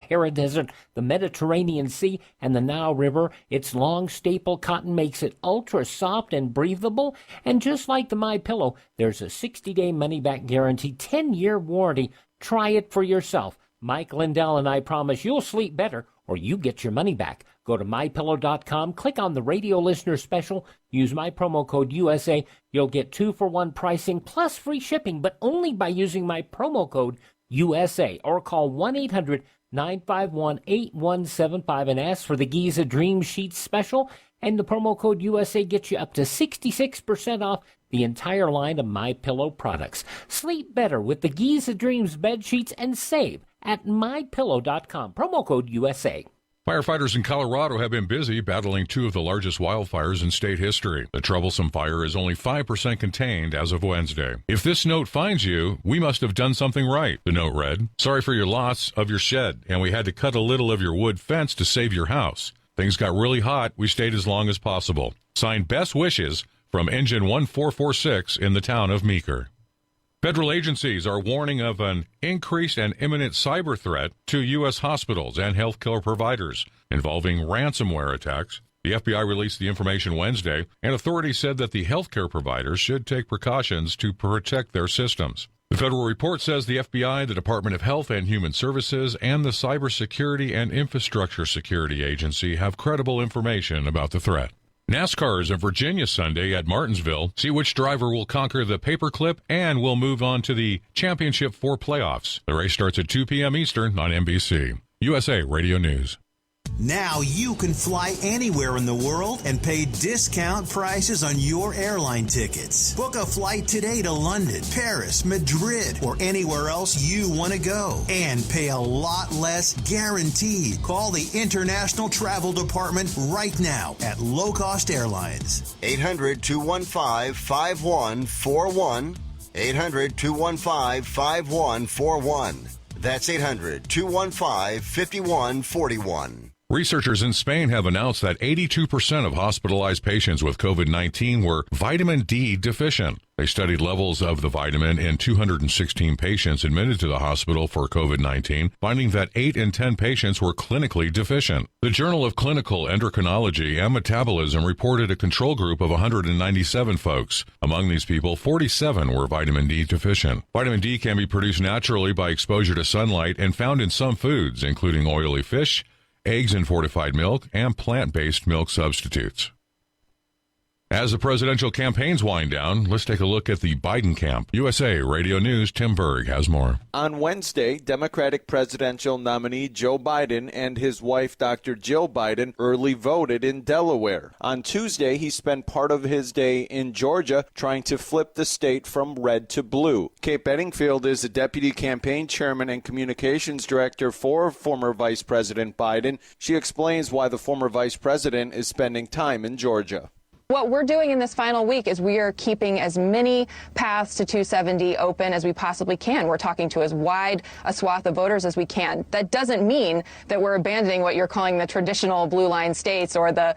Sahara Desert, the Mediterranean Sea, and the Nile River. Its long staple cotton makes it ultra soft and breathable. And just like the MyPillow, there's a 60-day money-back guarantee, 10-year warranty. Try it for yourself. Mike Lindell and I promise you'll sleep better or you get your money back. Go to MyPillow.com, click on the radio listener special, use my promo code USA. You'll get 2-for-1 pricing plus free shipping, but only by using my promo code USA, or call 1-800-951-8175 and ask for the Giza Dream Sheets special, and the promo code USA gets you up to 66% off the entire line of MyPillow products. Sleep better with the Giza Dreams bed sheets and save at MyPillow.com. Promo code USA. Firefighters in Colorado have been busy battling two of the largest wildfires in state history. The troublesome fire is only 5% contained as of Wednesday. If this note finds you, we must have done something right, the note read. Sorry for your loss of your shed, and we had to cut a little of your wood fence to save your house. Things got really hot. We stayed as long as possible. Signed, Best Wishes, from Engine 1446 in the town of Meeker. Federal agencies are warning of an increased and imminent cyber threat to U.S. hospitals and healthcare providers involving ransomware attacks. The FBI released the information Wednesday, and authorities said that the healthcare providers should take precautions to protect their systems. The federal report says the FBI, the Department of Health and Human Services, and the Cybersecurity and Infrastructure Security Agency have credible information about the threat. NASCAR is in Virginia Sunday at Martinsville. See which driver will conquer the paperclip and will move on to the Championship 4 playoffs. The race starts at 2 p.m. Eastern on NBC. USA Radio News. Now you can fly anywhere in the world and pay discount prices on your airline tickets. Book a flight today to London, Paris, Madrid, or anywhere else you want to go. And pay a lot less guaranteed. Call the International Travel Department right now at Low Cost Airlines. 800-215-5141. 800-215-5141. That's 800-215-5141. Researchers in Spain have announced that 82% of hospitalized patients with COVID-19 were vitamin D deficient. They studied levels of the vitamin in 216 patients admitted to the hospital for COVID-19, finding that 8 in 10 patients were clinically deficient. The Journal of Clinical Endocrinology and Metabolism reported a control group of 197 folks. Among these people, 47 were vitamin D deficient. Vitamin D can be produced naturally by exposure to sunlight and found in some foods, including oily fish, eggs and fortified milk, and plant-based milk substitutes. As the presidential campaigns wind down, let's take a look at the Biden camp. USA Radio News' Tim Berg has more. On Wednesday, Democratic presidential nominee Joe Biden and his wife, Dr. Jill Biden, early voted in Delaware. On Tuesday, he spent part of his day in Georgia trying to flip the state from red to blue. Kate Bedingfield is the deputy campaign chairman and communications director for former Vice President Biden. She explains why the former vice president is spending time in Georgia. What we're doing in this final week is we are keeping as many paths to 270 open as we possibly can. We're talking to as wide a swath of voters as we can. That doesn't mean that we're abandoning what you're calling the traditional blue line states or the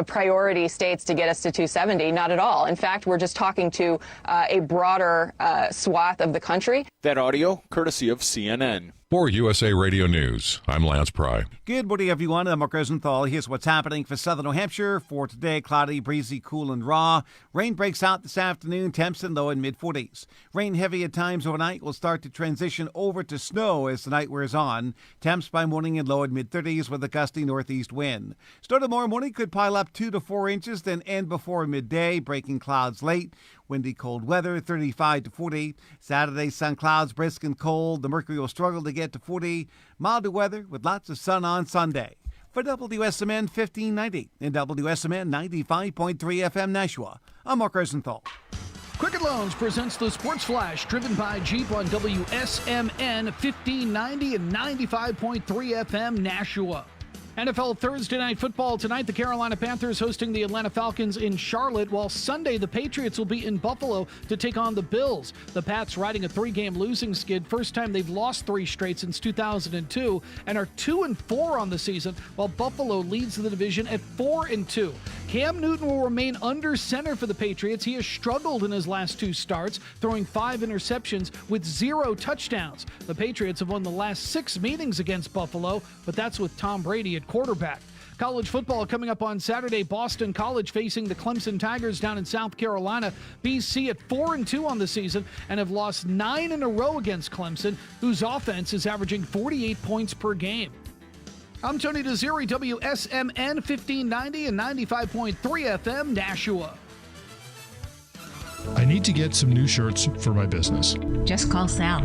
priority states to get us to 270. Not at all. In fact, we're just talking to a broader swath of the country. That audio, courtesy of CNN. For USA Radio News, I'm Lance Pry. Good morning, everyone. I'm Mark Rosenthal. Here's what's happening for southern New Hampshire. For today, cloudy, breezy, cool, and raw. Rain breaks out this afternoon, temps in low and mid-40s. Rain heavy at times overnight will start to transition over to snow as the night wears on. Temps by morning in low and mid-30s with a gusty northeast wind. Snow tomorrow morning could pile up 2 to 4 inches, then end before midday, breaking clouds late. Windy, cold weather, 35 to 40. Saturday, sun clouds, brisk and cold. The mercury will struggle to get to 40. Milder weather with lots of sun on Sunday. For WSMN 1590 and WSMN 95.3 FM Nashua, I'm Mark Rosenthal. Quicken Loans presents the Sports Flash, driven by Jeep on WSMN 1590 and 95.3 FM Nashua. NFL Thursday Night Football tonight. The Carolina Panthers hosting the Atlanta Falcons in Charlotte, while Sunday the Patriots will be in Buffalo to take on the Bills. The Pats riding a 3-game losing skid. First time they've lost 3 straight since 2002 and are 2-4 on the season, while Buffalo leads the division at 4-2. Cam Newton will remain under center for the Patriots. He has struggled in his last 2 starts, throwing 5 interceptions with 0 touchdowns. The Patriots have won the last 6 meetings against Buffalo, but that's with Tom Brady at quarterback. College football coming up on Saturday. Boston College facing the Clemson Tigers down in South Carolina. BC at 4-2 on the season and have lost 9 in a row against Clemson, whose offense is averaging 48 points per game. I'm Tony Desiri, WSMN 1590 and 95.3 FM, Nashua. I need to get some new shirts for my business. Just call Sal.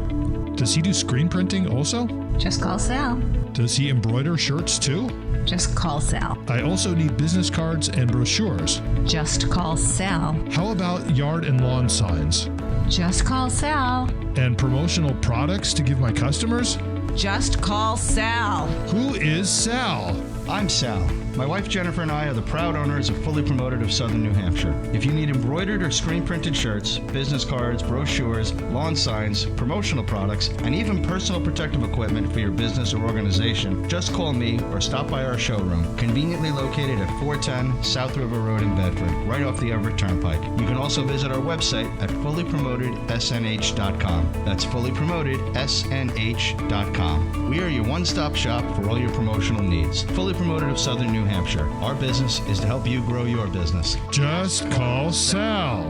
Does he do screen printing also? Just call Sal. Does he embroider shirts too? Just call Sal. I also need business cards and brochures. Just call Sal. How about yard and lawn signs? Just call Sal. And promotional products to give my customers? Just call Sal. Who is Sal? I'm Sal. My wife Jennifer and I are the proud owners of Fully Promoted of Southern New Hampshire. If you need embroidered or screen printed shirts, business cards, brochures, lawn signs, promotional products, and even personal protective equipment for your business or organization, just call me or stop by our showroom, conveniently located at 410 South River Road in Bedford, right off the Everett Turnpike. You can also visit our website at fullypromotedsnh.com. That's fullypromotedsnh.com. We are your one-stop shop for all your promotional needs. Fully Promoted of Southern New Hampshire. Our business is to help you grow your business. Just call Sal.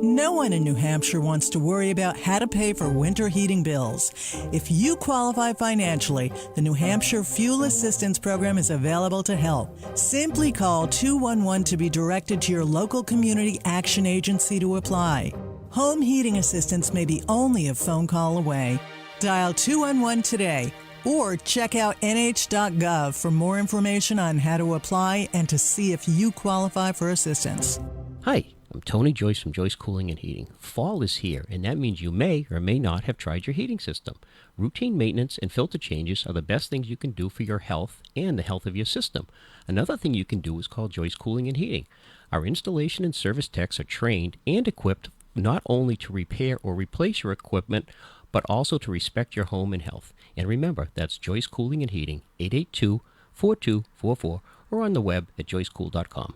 No one in New Hampshire wants to worry about how to pay for winter heating bills. If you qualify financially, the New Hampshire Fuel Assistance Program is available to help. Simply call 211 to be directed to your local community action agency to apply. Home heating assistance may be only a phone call away. Dial 211 today. Or check out nh.gov for more information on how to apply and to see if you qualify for assistance. Hi, I'm Tony Joyce from Joyce Cooling and Heating. Fall is here, and that means you may or may not have tried your heating system. Routine maintenance and filter changes are the best things you can do for your health and the health of your system. Another thing you can do is call Joyce Cooling and Heating. Our installation and service techs are trained and equipped not only to repair or replace your equipment, but also to respect your home and health. And remember, that's Joyce Cooling and Heating, 882-4244, or on the web at joycecool.com.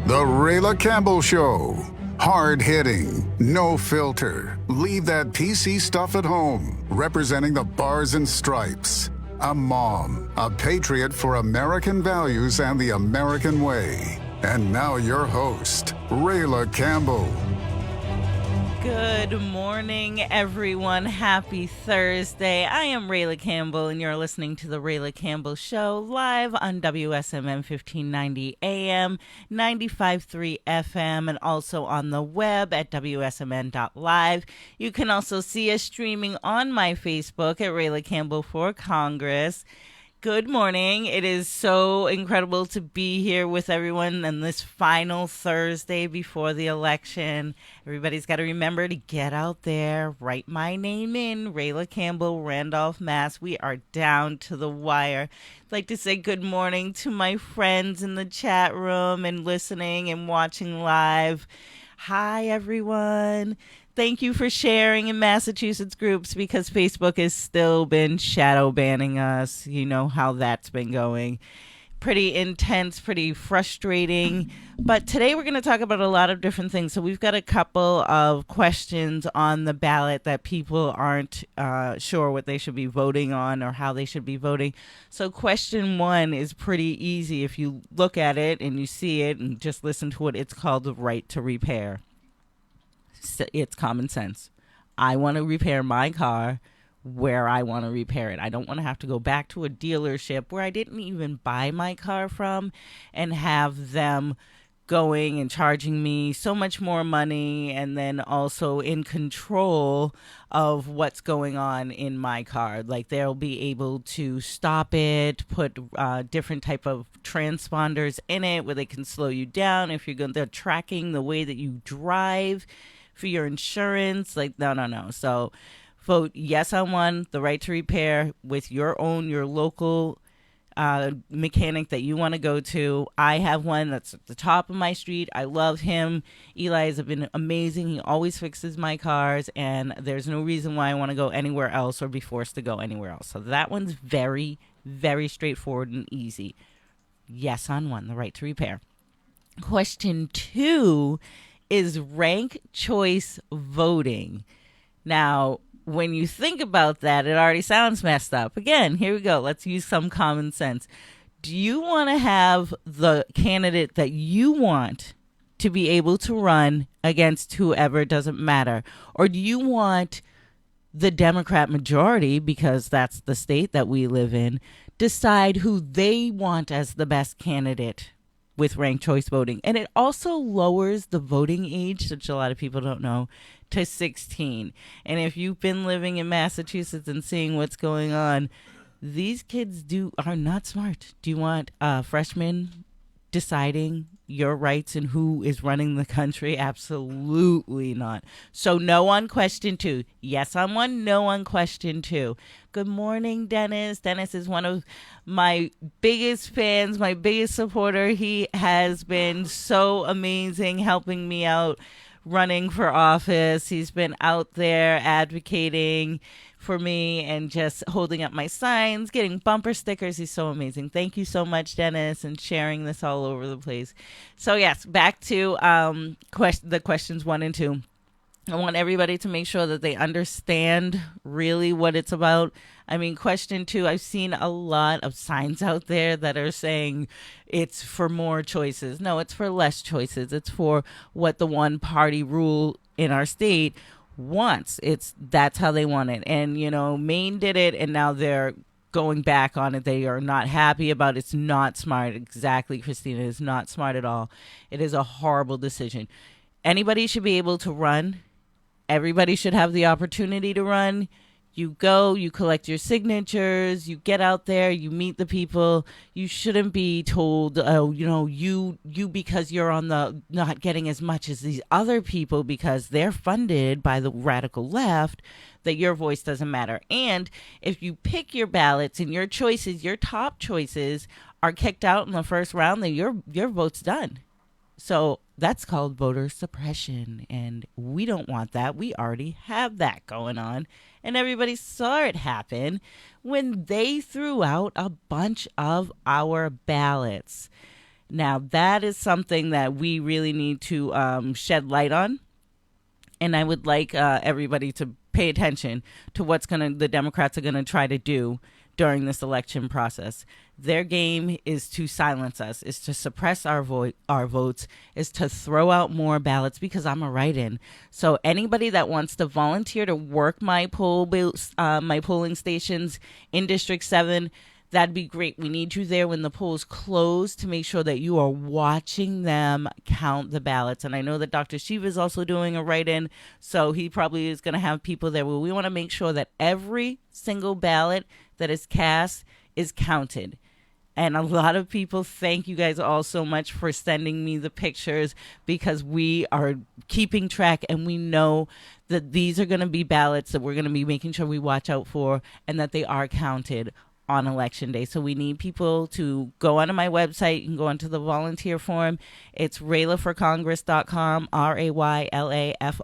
The Rayla Campbell Show. Hard-hitting, no filter. Leave that PC stuff at home. Representing the bars and stripes. A mom, a patriot for American values and the American way. And now your host, Rayla Campbell. Good morning, everyone. Happy Thursday. I am Rayla Campbell, and you're listening to The Rayla Campbell Show live on WSMN 1590 AM, 95.3 FM, and also on the web at WSMN.live. You can also see us streaming on my Facebook at Rayla Campbell for Congress. Good morning. It is so incredible to be here with everyone on this final Thursday before the election. Everybody's got to remember to get out there, write my name in, Rayla Campbell, Randolph, Mass. We are down to the wire. I'd like to say good morning to my friends in the chat room and listening and watching live. Hi, everyone. Thank you for sharing in Massachusetts groups, because Facebook has still been shadow banning us. You know how that's been going. Pretty intense, pretty frustrating. But today we're going to talk about a lot of different things. So we've got a couple of questions on the ballot that people aren't sure what they should be voting on or how they should be voting. So question 1 is pretty easy if you look at it and you see it and just listen to it. It's called the right to repair. It's common sense. I want to repair my car where I want to repair it. I don't want to have to go back to a dealership where I didn't even buy my car from and have them going and charging me so much more money, and then also in control of what's going on in my car. Like, they'll be able to stop it, put different type of transponders in it where they can slow you down if you're going. They're tracking the way that you drive for your insurance. Like, no. So vote yes on one, the right to repair, with your local mechanic that you want to go to. I have one that's at the top of my street. I love him. Eli has been amazing. He always fixes my cars, and there's no reason why I want to go anywhere else or be forced to go anywhere else. So that one's very, very straightforward and easy. Yes on one, the right to repair. Question 2 is rank choice voting. Now, when you think about that, it already sounds messed up. Again, here we go. Let's use some common sense. Do you want to have the candidate that you want to be able to run against whoever, doesn't matter? Or do you want the Democrat majority, because that's the state that we live in, decide who they want as the best candidate with ranked choice voting? And it also lowers the voting age, which a lot of people don't know, to 16. And if you've been living in Massachusetts and seeing what's going on, these kids are not smart. Do you want freshmen deciding your rights and who is running the country? Absolutely not. So no on question 2. Yes on 1, no on question 2. Good morning, Dennis. Dennis is one of my biggest fans, my biggest supporter. He has been so amazing helping me out running for office. He's been out there advocating for me and just holding up my signs, getting bumper stickers. He's so amazing. Thank you so much, Dennis, and sharing this all over the place. So yes, back to the questions 1 and 2. I want everybody to make sure that they understand really what it's about. I mean, question 2, I've seen a lot of signs out there that are saying it's for more choices. No, it's for less choices. It's for what the one party rule in our state wants. That's how they want it. And, Maine did it, and now they're going back on it. They are not happy about it. It's not smart. Exactly, Christina. It's not smart at all. It is a horrible decision. Anybody should be able to run. Everybody should have the opportunity to run. You go, you collect your signatures, you get out there, you meet the people. You shouldn't be told, oh, you because you're on the not getting as much as these other people because they're funded by the radical left, that your voice doesn't matter. And if you pick your ballots and your choices, your top choices are kicked out in the first round, then your vote's done. So that's called voter suppression, and we don't want that. We already have that going on, and everybody saw it happen when they threw out a bunch of our ballots. Now, that is something that we really need to shed light on, and I would like everybody to pay attention to what the Democrats are going to try to do during this election process. Their game is to silence us, is to suppress our votes, is to throw out more ballots, because I'm a write-in. So anybody that wants to volunteer to work my polling stations in District 7, that'd be great. We need you there when the polls close to make sure that you are watching them count the ballots. And I know that Dr. Shiva is also doing a write-in, so he probably is going to have people there. Well, we want to make sure that every single ballot that is cast is counted. And a lot of people, thank you guys all so much for sending me the pictures, because we are keeping track and we know that these are going to be ballots that we're going to be making sure we watch out for and that they are counted on Election Day. So we need people to go onto my website. You can go onto the volunteer form. It's RaylaForCongress.com, RaylaFor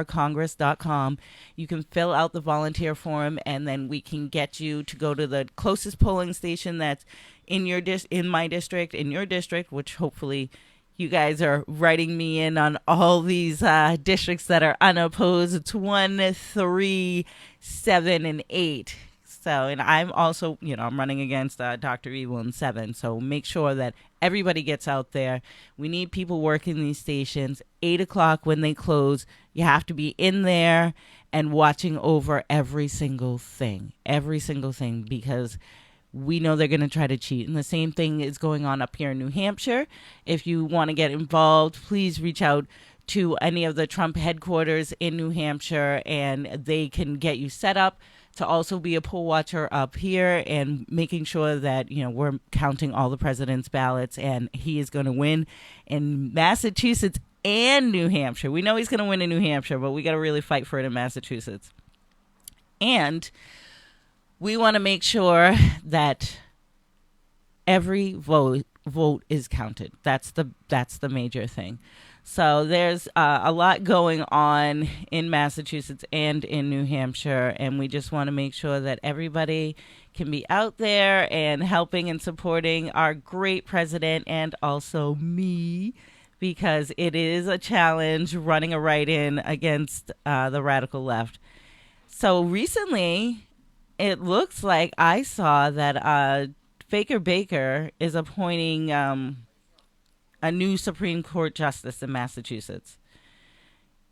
Congress.com. You can fill out the volunteer form, and then we can get you to go to the closest polling station that's in your in my district, in your district, which hopefully you guys are writing me in on all these districts that are unopposed. It's 1, 3, 7, and 8. So, and I'm also, I'm running against Dr. Evil in 7. So make sure that everybody gets out there. We need people working these stations. 8 o'clock when they close, you have to be in there and watching over every single thing, because we know they're going to try to cheat. And the same thing is going on up here in New Hampshire. If you want to get involved, please reach out to any of the Trump headquarters in New Hampshire, and they can get you set up to also be a poll watcher up here and making sure that, we're counting all the president's ballots, and he is going to win. In Massachusetts and New Hampshire. We know he's going to win in New Hampshire, but we got to really fight for it in Massachusetts. And we want to make sure that every vote is counted. That's the major thing. So there's a lot going on in Massachusetts and in New Hampshire, and we just want to make sure that everybody can be out there and helping and supporting our great president and also me, because it is a challenge running a write-in against the radical left. So recently, it looks like I saw that Baker is appointing a new Supreme Court justice in Massachusetts.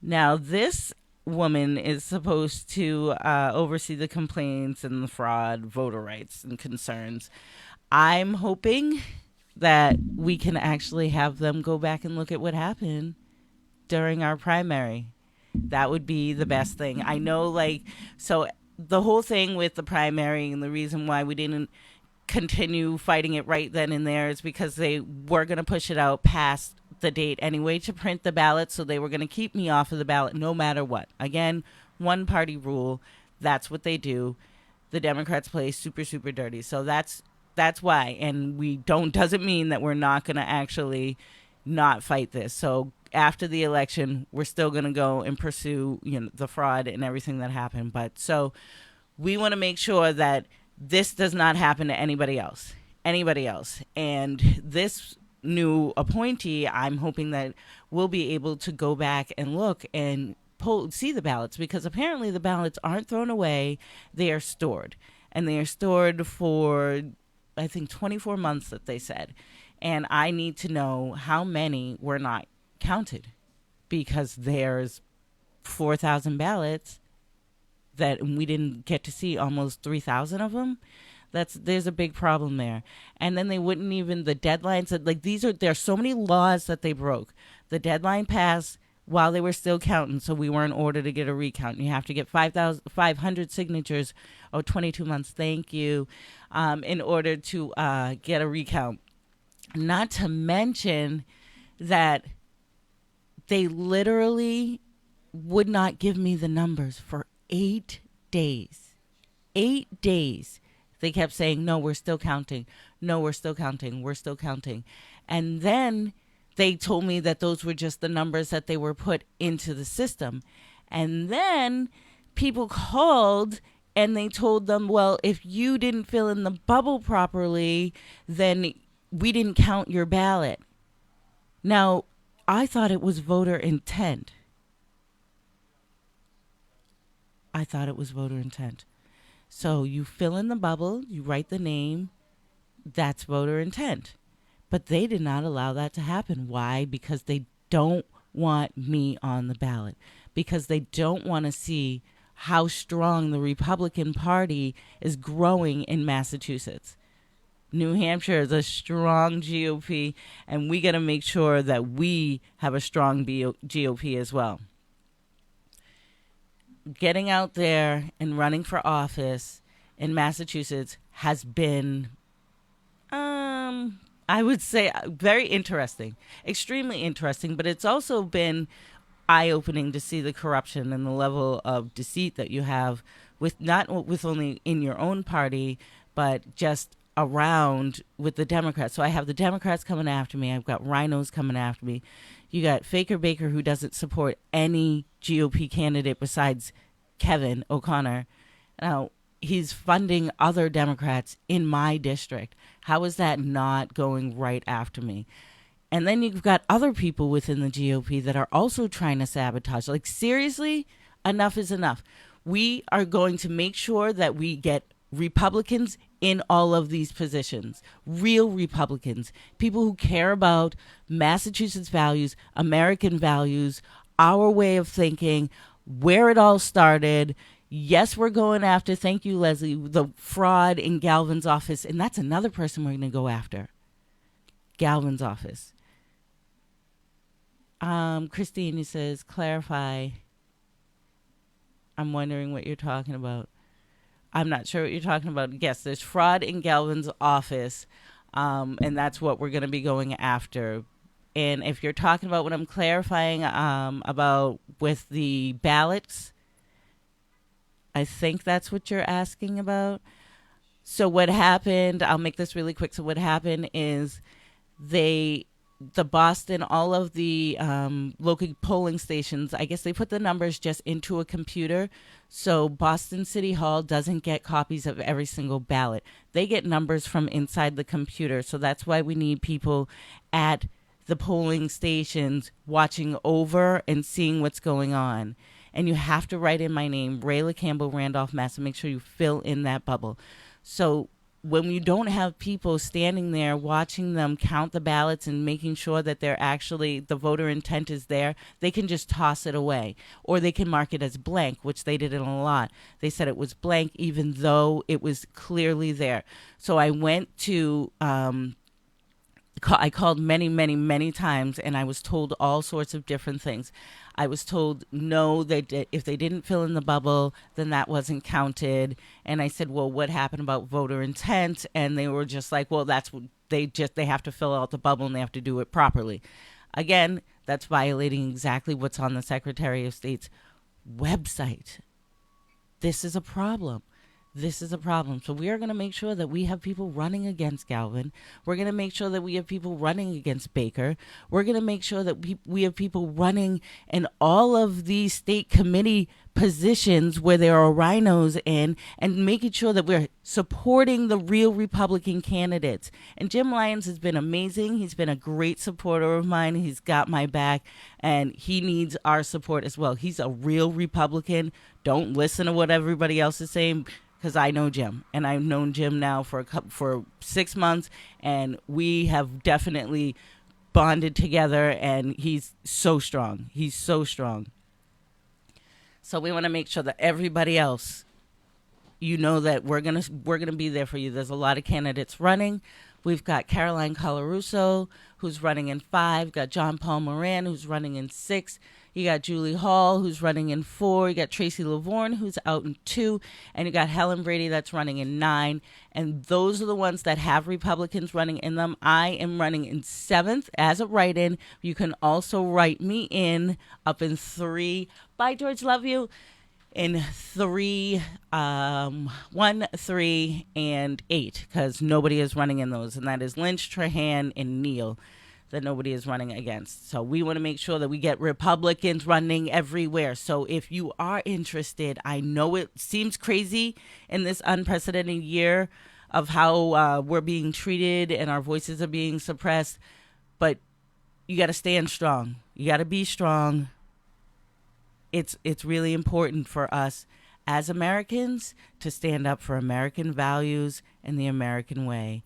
Now, this woman is supposed to oversee the complaints and the fraud, voter rights, and concerns. I'm hoping that we can actually have them go back and look at what happened during our primary. That would be the best thing. I know, so the whole thing with the primary and the reason why we didn't continue fighting it right then and there is because they were going to push it out past the date anyway to print the ballot, so they were going to keep me off of the ballot no matter what. Again, one party rule. That's what they do. The Democrats play super, super dirty. So that's why. And doesn't mean that we're not going to actually not fight this. So after the election, we're still going to go and pursue, the fraud and everything that happened. But so we want to make sure that this does not happen to anybody else. And this new appointee, I'm hoping that we'll be able to go back and look and see the ballots, because apparently the ballots aren't thrown away. They are stored. And they are stored for, I think, 24 months that they said. And I need to know how many were not counted, because there's 4,000 ballots that we didn't get to see, almost 3,000 of them. There's a big problem there. And then they wouldn't even, the deadlines, there's so many laws that they broke. The deadline passed while they were still counting, so we were in order to get a recount. You have to get 500 signatures, 22 months, thank you, in order to get a recount. Not to mention that they literally would not give me the numbers for 8 days. 8 days. They kept saying, no, we're still counting. No, we're still counting. We're still counting. And then they told me that those were just the numbers that they were put into the system. And then people called and they told them, well, if you didn't fill in the bubble properly, then we didn't count your ballot. Now, I thought it was voter intent. So you fill in the bubble, you write the name, that's voter intent. But they did not allow that to happen. Why? Because they don't want me on the ballot. Because they don't want to see how strong the Republican Party is growing in Massachusetts. New Hampshire is a strong GOP, and we got to make sure that we have a strong GOP as well. Getting out there and running for office in Massachusetts has been, I would say, very interesting, extremely interesting, but it's also been eye-opening to see the corruption and the level of deceit that you have with not with only in your own party, but just around with the Democrats. So I have the Democrats coming after me. I've got rhinos coming after me. You got Faker Baker, who doesn't support any GOP candidate besides Kevin O'Connor. Now, he's funding other Democrats in my district. How is that not going right after me? And then you've got other people within the GOP that are also trying to sabotage. Like, seriously, enough is enough. We are going to make sure that we get Republicans in all of these positions, real Republicans, people who care about Massachusetts values, American values, our way of thinking, where it all started. Yes, we're going after, thank you, Leslie, the fraud in Galvin's office. And that's another person we're going to go after. Galvin's office. Christine says, clarify. I'm wondering what you're talking about. I'm not sure what you're talking about. Yes, there's fraud in Galvin's office, and that's what we're going to be going after. And if you're talking about what I'm clarifying about with the ballots, I think that's what you're asking about. So what happened, I'll make this really quick. So what happened is the Boston, all of the local polling stations, I guess they put the numbers just into a computer. So Boston City Hall doesn't get copies of every single ballot. They get numbers from inside the computer. So that's why we need people at the polling stations watching over and seeing what's going on. And you have to write in my name, Rayla Campbell, Randolph, Mass, and make sure you fill in that bubble. So when you don't have people standing there watching them count the ballots and making sure that they're actually, the voter intent is there, they can just toss it away. Or they can mark it as blank, which they did it a lot. They said it was blank even though it was clearly there. So I went to, I called many, many, many times, and I was told all sorts of different things. I was told, no, if they didn't fill in the bubble, then that wasn't counted. And I said, well, what happened about voter intent? And they were just like, well, that's what they have to fill out the bubble and they have to do it properly. Again, that's violating exactly what's on the Secretary of State's website. This is a problem. This is a problem. So we are going to make sure that we have people running against Galvin. We're going to make sure that we have people running against Baker. We're going to make sure that we have people running in all of these state committee positions where there are rhinos in, and making sure that we're supporting the real Republican candidates. And Jim Lyons has been amazing. He's been a great supporter of mine. He's got my back, and he needs our support as well. He's a real Republican. Don't listen to what everybody else is saying, because I know Jim, and I've known Jim now for 6 months, and we have definitely bonded together, and he's so strong. He's so strong. So we want to make sure that everybody else, you know, that we're gonna be there for you. There's a lot of candidates running. We've got Caroline Colarusso, who's running in 5. Got John Paul Moran, who's running in 6. You got Julie Hall, who's running in 4. You got Tracy Lavorne, who's out in 2. And you got Helen Brady, that's running in 9. And those are the ones that have Republicans running in them. I am running in 7th as a write-in. You can also write me in up in 3. Bye, George, love you. In 3, 1, 3, and 8, because nobody is running in those. And that is Lynch, Trahan, and Neal, that nobody is running against. So we want to make sure that we get Republicans running everywhere. So if you are interested, I know it seems crazy in this unprecedented year of how we're being treated and our voices are being suppressed, but you got to stand strong. You got to be strong. It's really important for us as Americans to stand up for American values and the American way,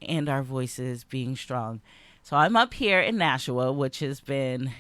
and our voices being strong. So I'm up here in Nashua, which has been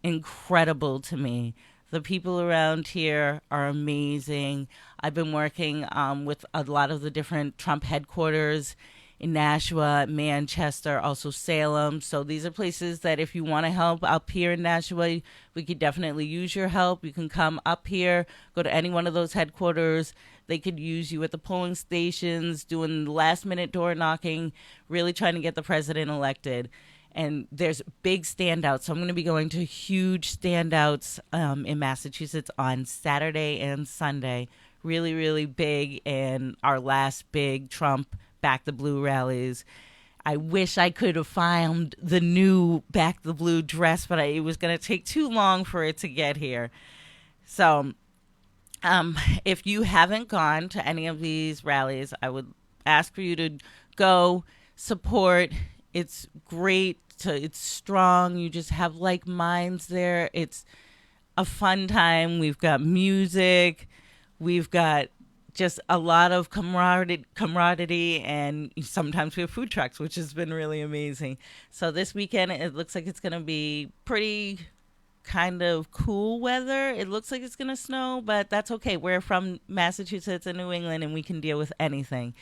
incredible to me. The people around here are amazing. I've been working with a lot of the different Trump headquarters in Nashua, Manchester, also Salem. So these are places that if you want to help up here in Nashua, we could definitely use your help. You can come up here, go to any one of those headquarters. They could use you at the polling stations, doing last-minute door knocking, really trying to get the president elected. And there's big standouts. So I'm going to be going to huge standouts in Massachusetts on Saturday and Sunday. Really, really big. And our last big Trump Back the Blue rallies. I wish I could have found the new Back the Blue dress, but it was going to take too long for it to get here. So if you haven't gone to any of these rallies, I would ask for you to go support. It's great. It's strong. You just have like minds there. It's a fun time. We've got music. We've got just a lot of camaraderie, and sometimes we have food trucks, which has been really amazing. So this weekend, it looks like it's going to be pretty kind of cool weather. It looks like it's going to snow, but that's okay. We're from Massachusetts and New England, and we can deal with anything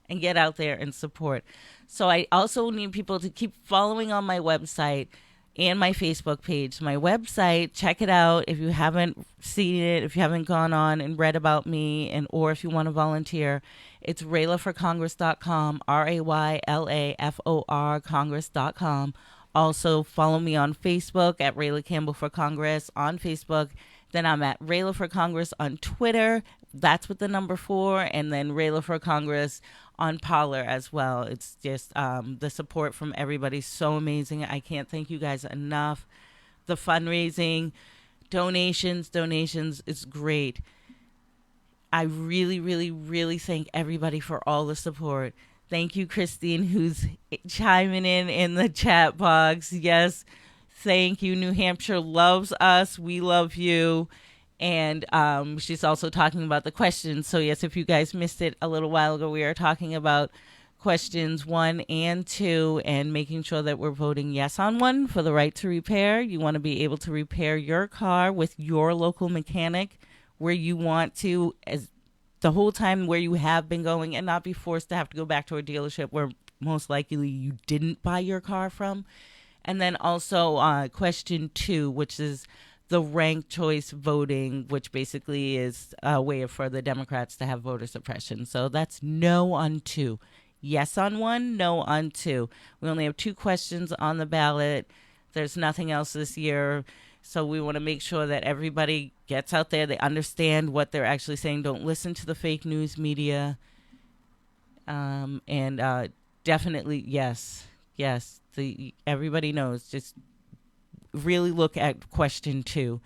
and get out there and support. So I also need people to keep following on my website and my Facebook page. My website, check it out if you haven't seen it, if you haven't gone on and read about me, and or if you want to volunteer. It's RaylaForCongress.com, RaylaFor Congress.com. Also, follow me on Facebook at Rayla Campbell for Congress on Facebook. Then I'm at Rayla for Congress on Twitter. That's with the number 4. And then Rayla for Congress on Parler as well. It's just the support from everybody so amazing. I can't thank you guys enough. The fundraising, donations is great. I really, really, really thank everybody for all the support. Thank you, Christine, who's chiming in the chat box. Yes, thank you. New Hampshire loves us. We love you. And she's also talking about the questions. So, yes, if you guys missed it a little while ago, we are talking about questions 1 and 2 and making sure that we're voting yes on 1 for the right to repair. You want to be able to repair your car with your local mechanic where you want to, as the whole time where you have been going, and not be forced to have to go back to a dealership where most likely you didn't buy your car from. And then also question 2, which is the ranked choice voting, which basically is a way for the Democrats to have voter suppression. So that's no on 2. Yes on 1, no on 2. We only have 2 questions on the ballot. There's nothing else this year. So we want to make sure that everybody gets out there. They understand what they're actually saying. Don't listen to the fake news media. And definitely, yes. Everybody knows. Just really look at question 2.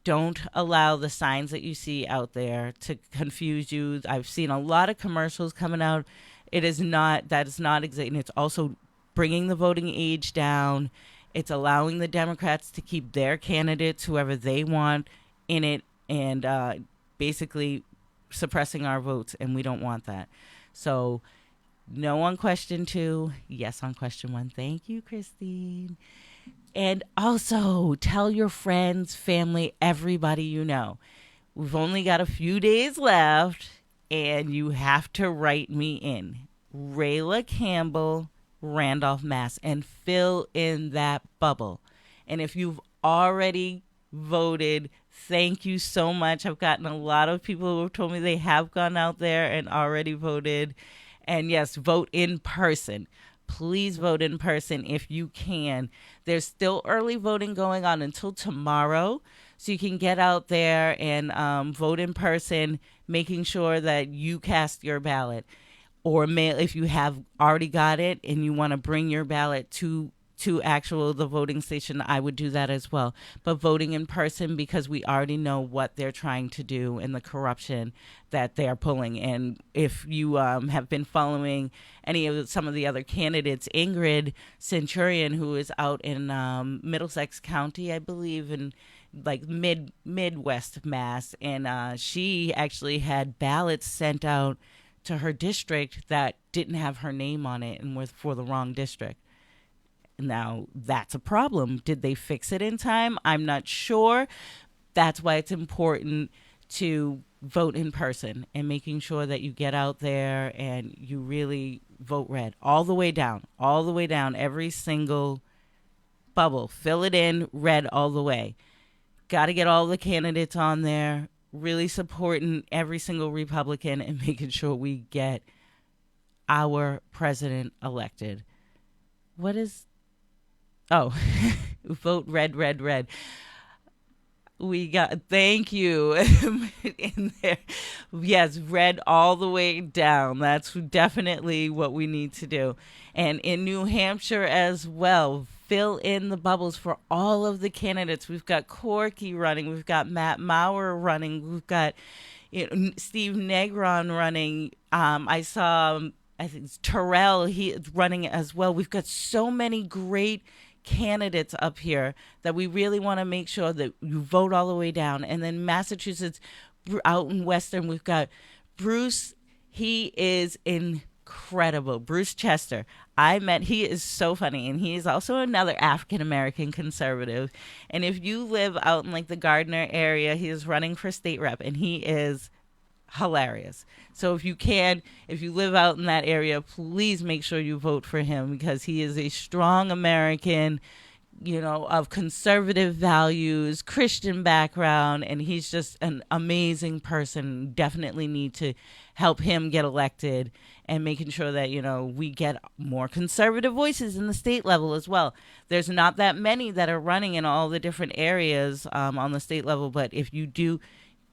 Don't allow the signs that you see out there to confuse you. I've seen a lot of commercials coming out. That is not exact. And it's also bringing the voting age down. It's allowing the Democrats to keep their candidates, whoever they want, in it, and basically suppressing our votes, and we don't want that. So no on question 2, yes on question 1. Thank you, Christine. And also tell your friends, family, everybody you know. We've only got a few days left, and you have to write me in. Rayla Campbell, Randolph, Mass, and fill in that bubble. And if you've already voted, thank you so much. I've gotten a lot of people who have told me they have gone out there and already voted. And yes, vote in person. Please vote in person if you can. There's still early voting going on until tomorrow. So you can get out there and vote in person, making sure that you cast your ballot. Or mail if you have already got it and you want to bring your ballot to the voting station. I would do that as well. But voting in person, because we already know what they're trying to do and the corruption that they're pulling. And if you have been following some of the other candidates, Ingrid Centurion, who is out in Middlesex County, I believe, in like Midwest Mass, and she actually had ballots sent out to her district that didn't have her name on it and was for the wrong district. Now, that's a problem. Did they fix it in time? I'm not sure. That's why it's important to vote in person and making sure that you get out there and you really vote red all the way down, every single bubble. Fill it in red all the way. Got to get all the candidates on there. Really supporting every single Republican and making sure we get our president elected. Vote red, red, red. Thank you in there. Yes, red all the way down. That's definitely what we need to do. And in New Hampshire as well, fill in the bubbles for all of the candidates. We've got Corky running. We've got Matt Maurer running. We've got Steve Negron running. I think it's Terrell. He is running as well. We've got so many great candidates up here that we really want to make sure that you vote all the way down. And then Massachusetts, out in Western, we've got Bruce. He is incredible. Bruce Chester. He is so funny, and he is also another African-American conservative. And if you live out in like the Gardner area, he is running for state rep, and he is hilarious. So if you live out in that area, please make sure you vote for him, because he is a strong American, of conservative values, Christian background, and he's just an amazing person. Definitely need to help him get elected and making sure that, we get more conservative voices in the state level as well. There's not that many that are running in all the different areas on the state level, but if you do,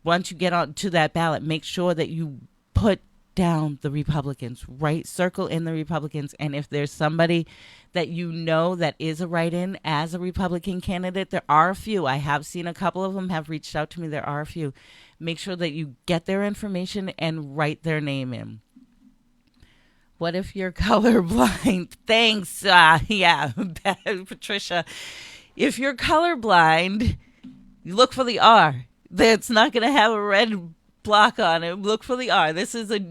once you get on to that ballot, make sure that you put down the Republicans, right? Circle in the Republicans. And if there's somebody that that is a write-in as a Republican candidate, there are a few. I have seen a couple of them have reached out to me. There are a few. Make sure that you get their information and write their name in. What if you're colorblind? Thanks. Yeah, Patricia. If you're colorblind, look for the R. That's not going to have a red block on it. Look for the R.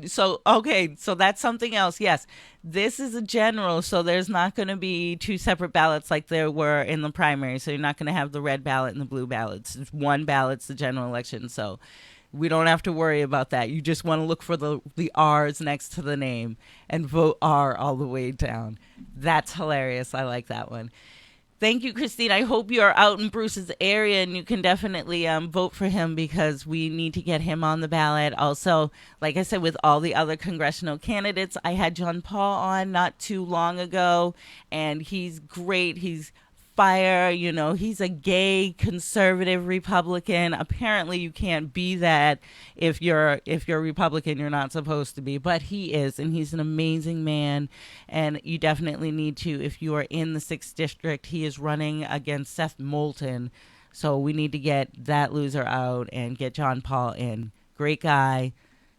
So that's something else. Yes, this is a general, so there's not going to be two separate ballots like there were in the primary. So you're not going to have the red ballot and the blue ballots. It's one ballot's the general election. So we don't have to worry about that. You just want to look for the R's next to the name and vote R all the way down. That's hilarious. I like that one. Thank you, Christine. I hope you're out in Bruce's area and you can definitely vote for him because we need to get him on the ballot. Also, like I said, with all the other congressional candidates, I had John Paul on not too long ago, and he's great. He's fire. He's a gay conservative Republican. Apparently, you can't be that if you're Republican. You're not supposed to be, but he is, and he's an amazing man. And you definitely need to, if you are in the 6th district, he is running against Seth Moulton. So we need to get that loser out and get John Paul in. Great guy.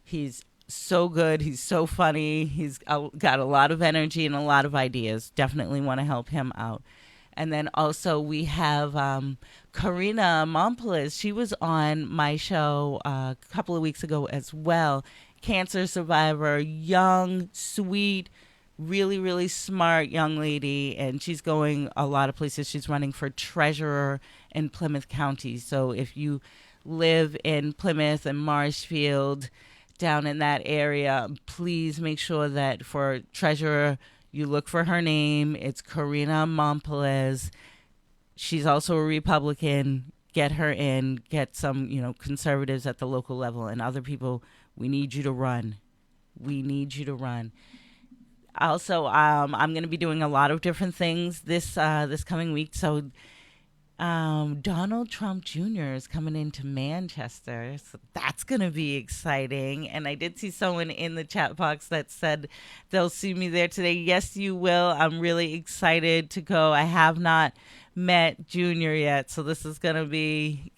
He's so good. He's so funny. He's got a lot of energy and a lot of ideas. Definitely want to help him out. And then also we have Karina Mompolis. She was on my show a couple of weeks ago as well. Cancer survivor, young, sweet, really, really smart young lady. And she's going a lot of places. She's running for treasurer in Plymouth County. So if you live in Plymouth and Marshfield, down in that area, please make sure that for treasurer, you look for her name. It's Karina Mompolis. She's also a Republican. Get her in. Get some, conservatives at the local level and other people. We need you to run. We need you to run. Also, I'm going to be doing a lot of different things this coming week. So Donald Trump Jr. is coming into Manchester. So that's going to be exciting. And I did see someone in the chat box that said they'll see me there today. Yes, you will. I'm really excited to go. I have not met Jr. yet. So this is going to be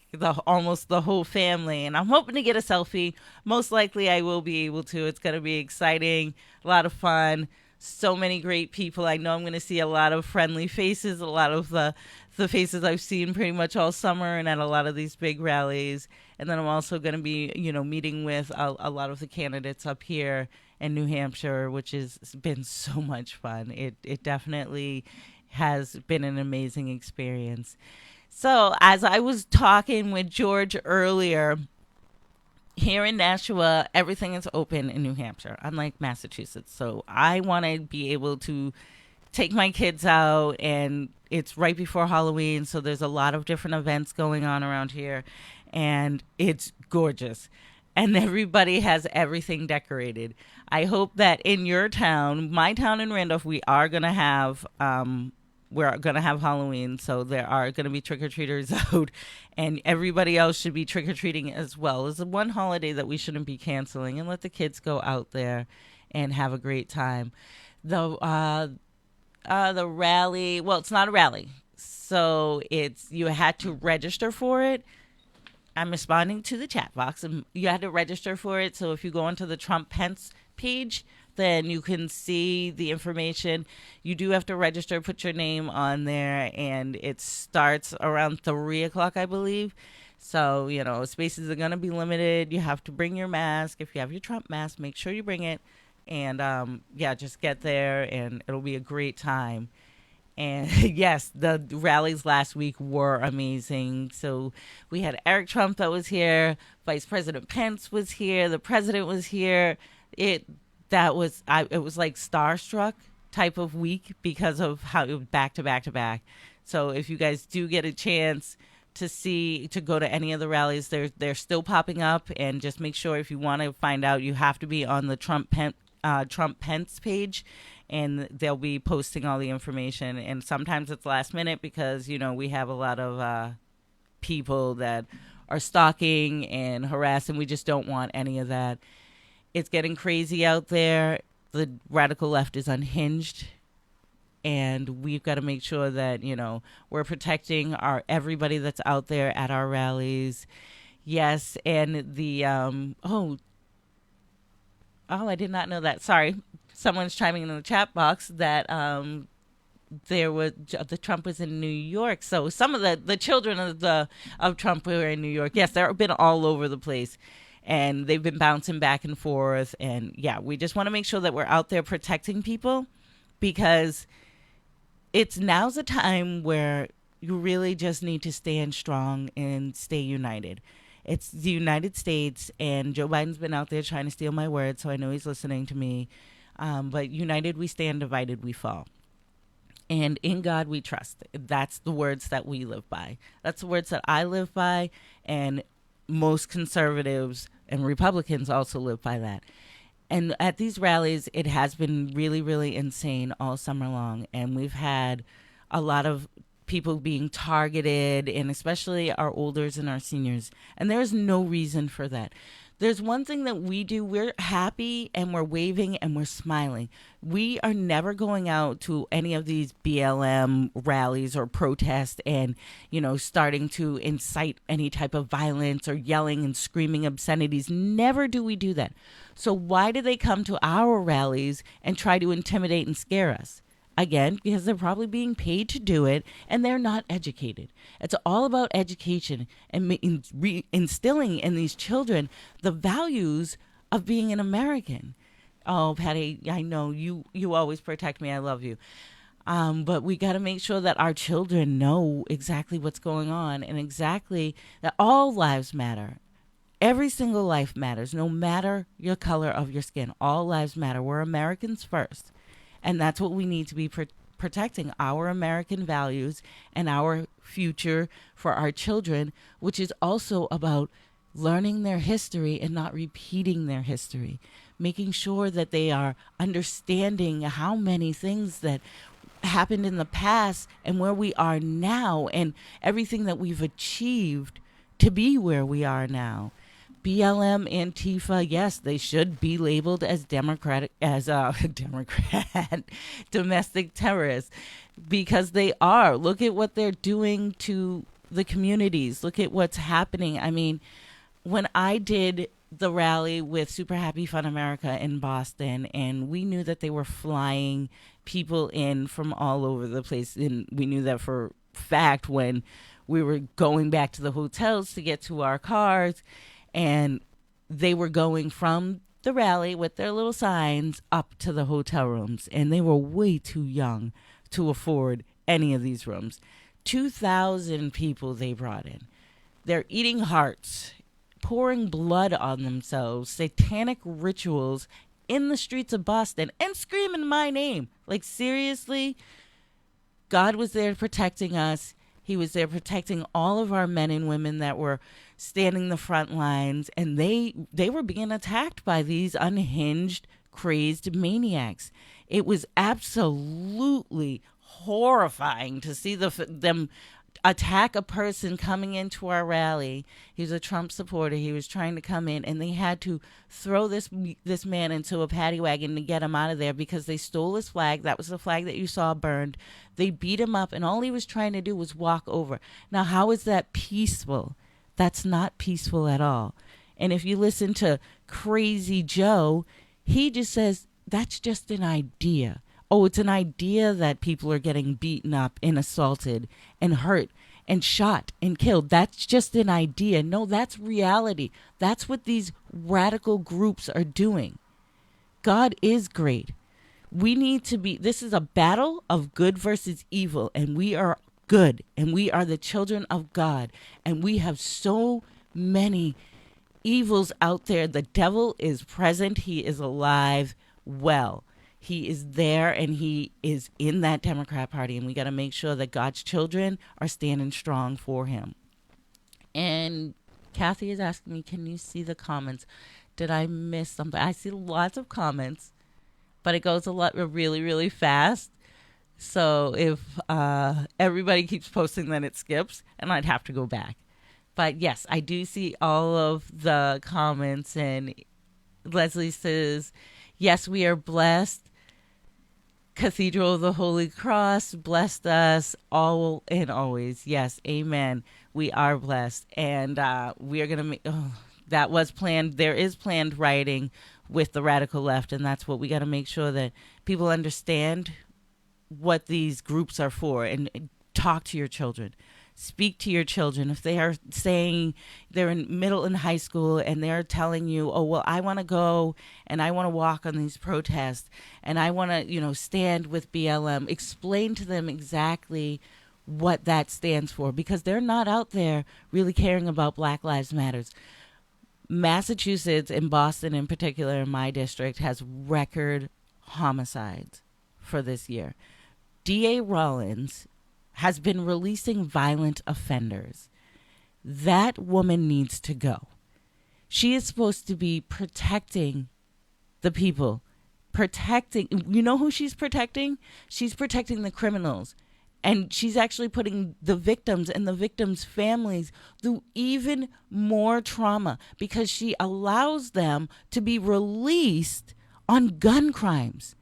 almost the whole family. And I'm hoping to get a selfie. Most likely I will be able to. It's going to be exciting. A lot of fun. So many great people. I know I'm going to see a lot of friendly faces, a lot of the faces I've seen pretty much all summer and at a lot of these big rallies. And then I'm also going to be, meeting with a lot of the candidates up here in New Hampshire, which has been so much fun. It definitely has been an amazing experience. So as I was talking with George earlier, here in Nashua, everything is open in New Hampshire, unlike Massachusetts. So I want to be able to take my kids out, and it's right before Halloween, so there's a lot of different events going on around here, and it's gorgeous. And everybody has everything decorated. I hope that in your town, my town in Randolph, we are going to have Halloween, so there are going to be trick-or-treaters out, and everybody else should be trick-or-treating as well. It's one holiday that we shouldn't be canceling, and let the kids go out there and have a great time. The rally, well, it's not a rally, so you had to register for it. I'm responding to the chat box, and you had to register for it, so if you go onto the Trump-Pence page, then you can see the information. You do have to register, put your name on there, and it starts around 3 o'clock, I believe. So, spaces are going to be limited. You have to bring your mask. If you have your Trump mask, make sure you bring it. And, just get there, and it'll be a great time. And, yes, the rallies last week were amazing. So we had Eric Trump that was here. Vice President Pence was here. The president was here. It was like starstruck type of week because of how it was back to back to back. So if you guys do get a chance to go to any of the rallies, they're still popping up, and just make sure if you want to find out, you have to be on the Trump Pence page, and they'll be posting all the information. And sometimes it's last minute because, we have a lot of people that are stalking and harassing. We just don't want any of that. It's getting crazy out there. The radical left is unhinged. And we've got to make sure that, we're protecting everybody that's out there at our rallies. Yes, and the I did not know that. Sorry, someone's chiming in the chat box that the Trump was in New York. So some of the children of Trump were in New York. Yes, they've been all over the place. And they've been bouncing back and forth. And yeah, we just want to make sure that we're out there protecting people, because now's a time where you really just need to stand strong and stay united. It's the United States, and Joe Biden's been out there trying to steal my words, so I know he's listening to me. But united we stand, divided we fall. And in God we trust. That's the words that we live by. That's the words that I live by, and most conservatives and Republicans also live by that. And at these rallies, it has been really, really insane all summer long. And we've had a lot of people being targeted, and especially our olders and our seniors. And there's no reason for that. There's one thing that we do. We're happy and we're waving and we're smiling. We are never going out to any of these BLM rallies or protests and, starting to incite any type of violence or yelling and screaming obscenities. Never do we do that. So why do they come to our rallies and try to intimidate and scare us? Again, because they're probably being paid to do it, and they're not educated. It's all about education and instilling in these children the values of being an American. Oh, Patty, I know you always protect me. I love you. But we got to make sure that our children know exactly what's going on, and exactly that all lives matter. Every single life matters, no matter your color of your skin. All lives matter. We're Americans first. And that's what we need to be protecting, our American values and our future for our children, which is also about learning their history and not repeating their history, making sure that they are understanding how many things that happened in the past and where we are now, and everything that we've achieved to be where we are now. BLM, Antifa, yes, they should be labeled as domestic terrorists, because they are. Look at what they're doing to the communities. Look at what's happening. I mean, when I did the rally with Super Happy Fun America in Boston, and we knew that they were flying people in from all over the place, and we knew that for fact when we were going back to the hotels to get to our cars. And they were going from the rally with their little signs up to the hotel rooms. And they were way too young to afford any of these rooms. 2,000 people they brought in. They're eating hearts, pouring blood on themselves, satanic rituals in the streets of Boston, and screaming my name. Like, seriously, God was there protecting us. He was there protecting all of our men and women that were standing the front lines, and they were being attacked by these unhinged, crazed maniacs. It was absolutely horrifying to see them attack a person coming into our rally. He was a Trump supporter. He was trying to come in, and they had to throw this man into a paddy wagon to get him out of there because they stole his flag. That was the flag that you saw burned. They beat him up, and all he was trying to do was walk over. Now, how is that peaceful? That's not peaceful at all. And if you listen to Crazy Joe, he just says, that's just an idea. Oh, it's an idea that people are getting beaten up and assaulted and hurt and shot and killed. That's just an idea. No, that's reality. That's what these radical groups are doing. God is great. We need to be, this is a battle of good versus evil, and we are good, and we are the children of God, and we have so many evils out there. The devil is present. He is alive. Well, He is there, and he is in that Democrat Party, and we got to make sure that God's children are standing strong for him. And Kathy is asking me, can you see the comments? Did I miss something? I see lots of comments, but it goes really, really fast. So if everybody keeps posting, then it skips, and I'd have to go back. But yes, I do see all of the comments, and Leslie says, yes, we are blessed. Cathedral of the Holy Cross blessed us all and always. Yes, amen. We are blessed, and we are going to make, that was planned. There is planned rioting with the radical left, and that's what we got to make sure that people understand what these groups are for, and talk to your children. Speak to your children. If they are saying they're in middle and high school and they're telling you, oh, well, I want to go and I want to walk on these protests and I want to, stand with BLM, explain to them exactly what that stands for, because they're not out there really caring about Black Lives Matters. Massachusetts, and Boston in particular, in my district, has record homicides for this year. D.A. Rollins has been releasing violent offenders. That woman needs to go. She is supposed to be protecting the people. You know who she's protecting? She's protecting the criminals. And she's actually putting the victims and the victims' families through even more trauma, because she allows them to be released on gun crimes.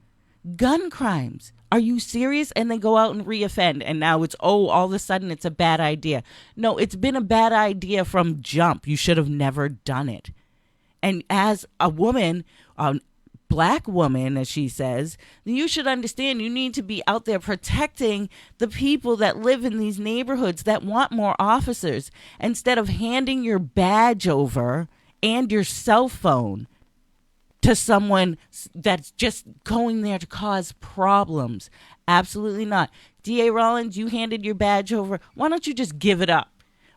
Gun crimes. Are you serious? And they go out and reoffend. And now it's, all of a sudden it's a bad idea. No, it's been a bad idea from jump. You should have never done it. And as a woman, Black woman, as she says, you should understand you need to be out there protecting the people that live in these neighborhoods that want more officers, instead of handing your badge over and your cell phone to someone that's just going there to cause problems. Absolutely not. D.A. Rollins, you handed your badge over. Why don't you just give it up?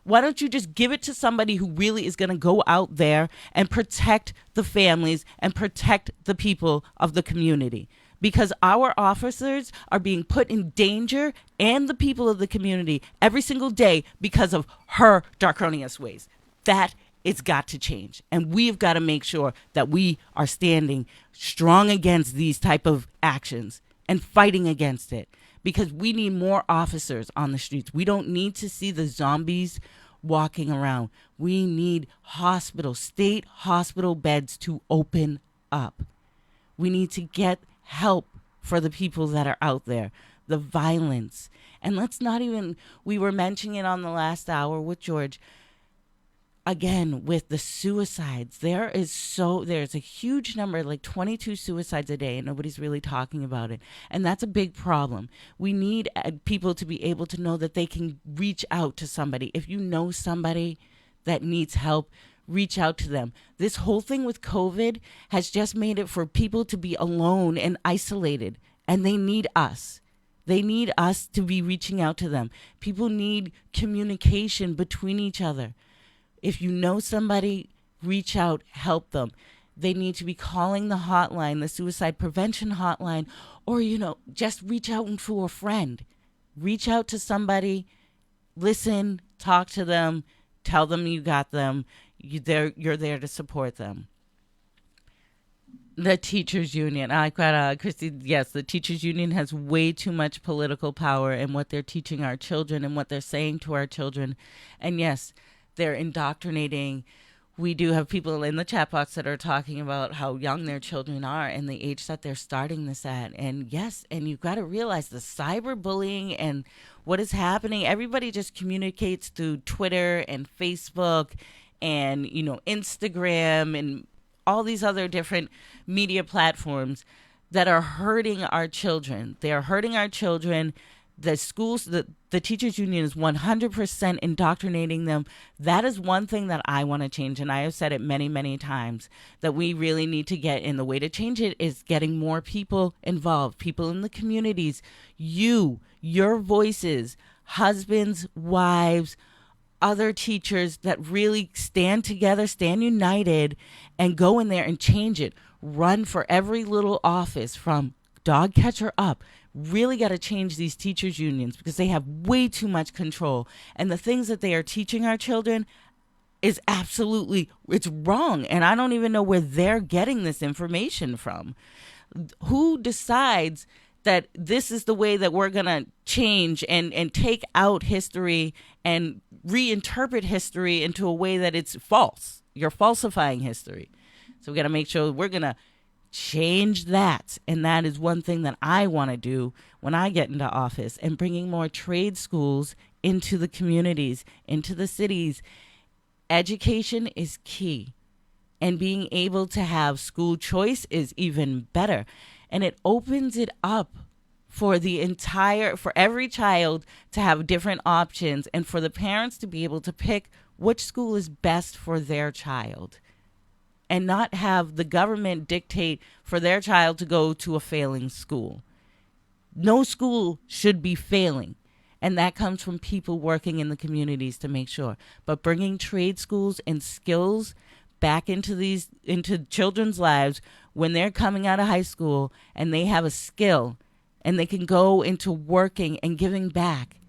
Why don't you just give it to somebody who really is going to go out there and protect the families and protect the people of the community? Because our officers are being put in danger, and the people of the community, every single day because of her draconian ways. That it's got to change. And we've got to make sure that we are standing strong against these type of actions and fighting against it, because we need more officers on the streets. We don't need to see the zombies walking around. We need state hospital beds to open up. We need to get help for the people that are out there. The violence. And we were mentioning it on the last hour with George. Again, with the suicides, there's a huge number, like 22 suicides a day, and nobody's really talking about it. And that's a big problem. We need people to be able to know that they can reach out to somebody. If you know somebody that needs help, reach out to them. This whole thing with COVID has just made it for people to be alone and isolated, and they need us. They need us to be reaching out to them. People need communication between each other. If you know somebody, reach out, help them. They need to be calling the hotline, the suicide prevention hotline, or, just reach out to a friend. Reach out to somebody, listen, talk to them, tell them you got them. You're there to support them. The teachers union. I got Christy. Yes, the teachers union has way too much political power in what they're teaching our children and what they're saying to our children. And yes, they're indoctrinating. We do have people in the chat box that are talking about how young their children are and the age that they're starting this at. And yes, and you've got to realize the cyberbullying and what is happening. Everybody just communicates through Twitter and Facebook and, Instagram and all these other different media platforms that are hurting our children. They are hurting our children. The schools, the teachers union is 100% indoctrinating them. That is one thing that I want to change. And I have said it many, many times that we really need to get in. The way to change it is getting more people involved, people in the communities, your voices, husbands, wives, other teachers that really stand together, stand united, and go in there and change it. Run for every little office, from dog catcher up. Really got to change these teachers' unions because they have way too much control. And the things that they are teaching our children is absolutely, it's wrong. And I don't even know where they're getting this information from. Who decides that this is the way that we're going to change and take out history and reinterpret history into a way that it's false? You're falsifying history. So we got to make sure we're going to change that. And that is one thing that I want to do when I get into office, and bringing more trade schools into the communities, into the cities. Education is key. And being able to have school choice is even better. And it opens it up for for every child to have different options, and for the parents to be able to pick which school is best for their child, and not have the government dictate for their child to go to a failing school. No school should be failing. And that comes from people working in the communities to make sure. But bringing trade schools and skills back into children's lives when they're coming out of high school and they have a skill and they can go into working and giving back.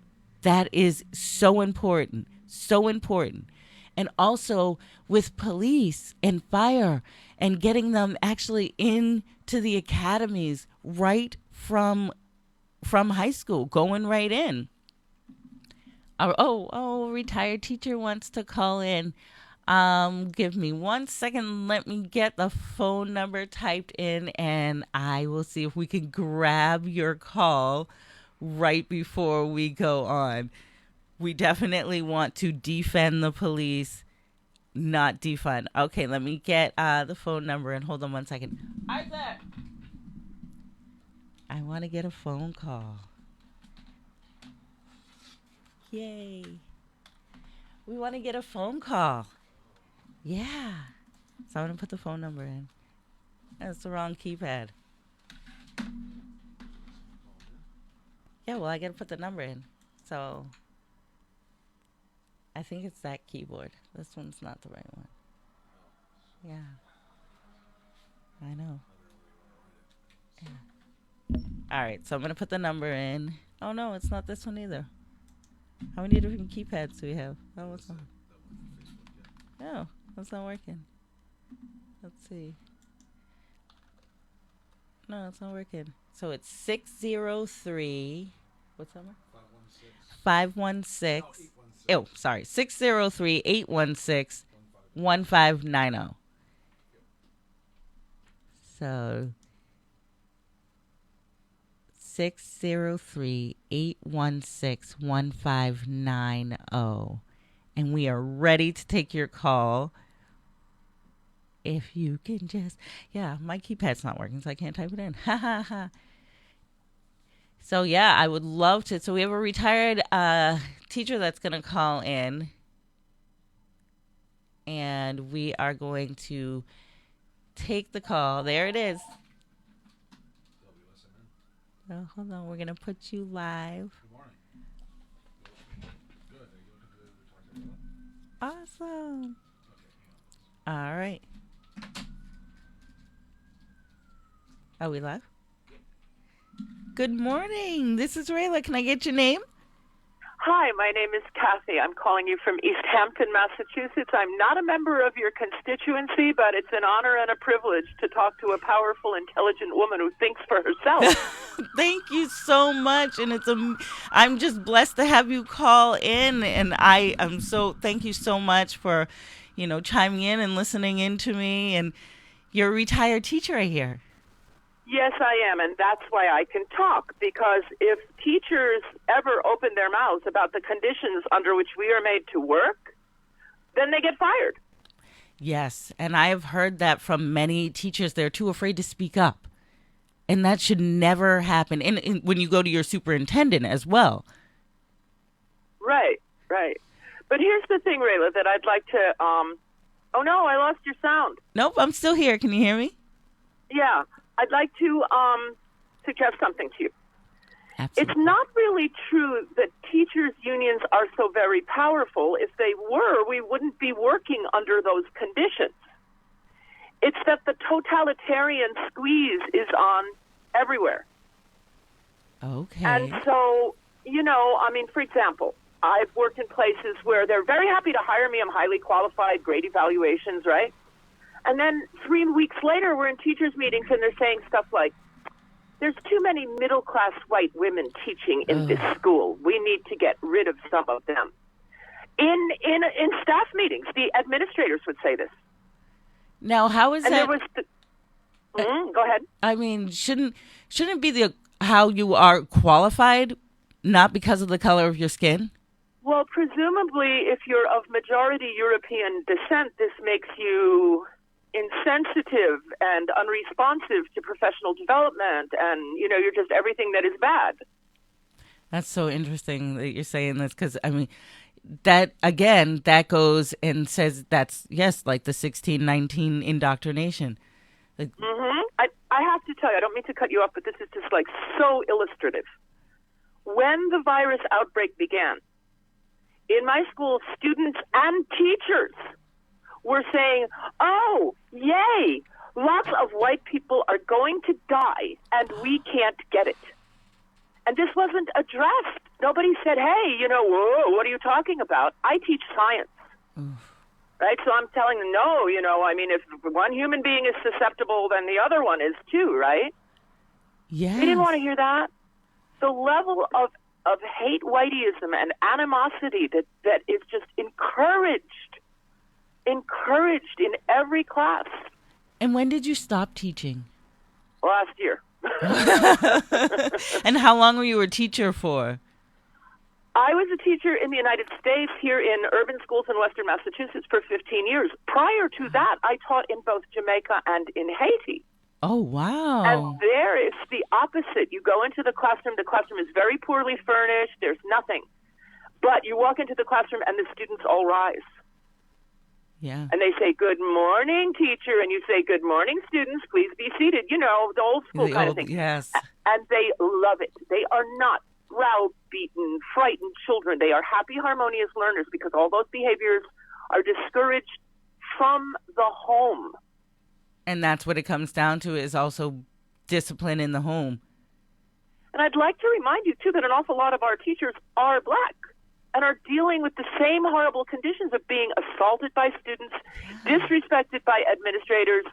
That is so important, so important. And also with police and fire, and getting them actually into the academies right from high school, going right in. Retired teacher wants to call in. Give me 1 second. Let me get the phone number typed in, and I will see if we can grab your call right before we go on. We definitely want to defend the police, not defund. Okay, let me get the phone number, and hold on 1 second. Arthur! I want to get a phone call. Yay. We want to get a phone call. Yeah. So I'm going to put the phone number in. That's the wrong keypad. Yeah, well, I got to put the number in. So I think it's that keyboard. This one's not the right one. Yeah. I know. Yeah. All right, so I'm going to put the number in. Oh, no, it's not this one either. How many different keypads do we have? Oh, what's on? No, that's not working. Let's see. No, it's not working. So it's 603. What's that number? 516. Oh, sorry. 603-816-1590. So 603-816-1590. And we are ready to take your call. If you can just, my keypad's not working, so I can't type it in. Ha ha ha. So I would love to. So we have a retired teacher that's going to call in. And we are going to take the call. There it is. Oh, hold on. We're going to put you live. Good morning. Good. Awesome. All right. Are we live? Good morning. This is Rayla. Can I get your name? Hi, my name is Kathy. I'm calling you from East Hampton, Massachusetts. I'm not a member of your constituency, but it's an honor and a privilege to talk to a powerful, intelligent woman who thinks for herself. Thank you so much. And I'm just blessed to have you call in. And thank you so much for, chiming in and listening in to me. And you're a retired teacher, I hear. Yes, I am, and that's why I can talk, because if teachers ever open their mouths about the conditions under which we are made to work, then they get fired. Yes, and I have heard that from many teachers. They're too afraid to speak up, and that should never happen. And when you go to your superintendent as well. Right. But here's the thing, Rayla, that I'd like to, oh no, I lost your sound. Nope, I'm still here. Can you hear me? Yeah. I'd like to suggest something to you. Absolutely. It's not really true that teachers' unions are so very powerful. If they were, we wouldn't be working under those conditions. It's that the totalitarian squeeze is on everywhere. Okay. And so, for example, I've worked in places where they're very happy to hire me. I'm highly qualified, great evaluations, right? And then 3 weeks later, we're in teachers' meetings, and they're saying stuff like, there's too many middle-class white women teaching in this school. We need to get rid of some of them. In staff meetings, the administrators would say this. Now, how is and that? There was go ahead. I mean, shouldn't it be how you are qualified, not because of the color of your skin? Well, presumably, if you're of majority European descent, this makes you insensitive and unresponsive to professional development, and you're just everything that is bad. That's so interesting that you're saying this, because that goes and says that's like the 1619 indoctrination. I have to tell you, I don't mean to cut you off, but this is just so illustrative. When the virus outbreak began, in my school, students and teachers were saying, "Oh, yay, lots of white people are going to die, and we can't get it." And this wasn't addressed. Nobody said, "Hey, whoa, what are you talking about?" I teach science, right? So I'm telling them, no, if one human being is susceptible, then the other one is too, right? Yeah. They didn't want to hear that. The level of hate whiteyism and animosity that is just encouraged in every class. And when did you stop teaching? Last year. And how long were you a teacher for? I was a teacher in the United States here in urban schools in Western Massachusetts for 15 years. Prior to that, I taught in both Jamaica and in Haiti. Oh, wow. And there is the opposite. You go into the classroom is very poorly furnished, there's nothing. But you walk into the classroom and the students all rise. Yeah. And they say, "Good morning, teacher," and you say, "Good morning, students, please be seated." The old school kind of thing. Yes. And they love it. They are not browbeaten, frightened children. They are happy, harmonious learners because all those behaviors are discouraged from the home. And that's what it comes down to, is also discipline in the home. And I'd like to remind you, too, that an awful lot of our teachers are black and are dealing with the same horrible conditions of being assaulted by students, disrespected by administrators.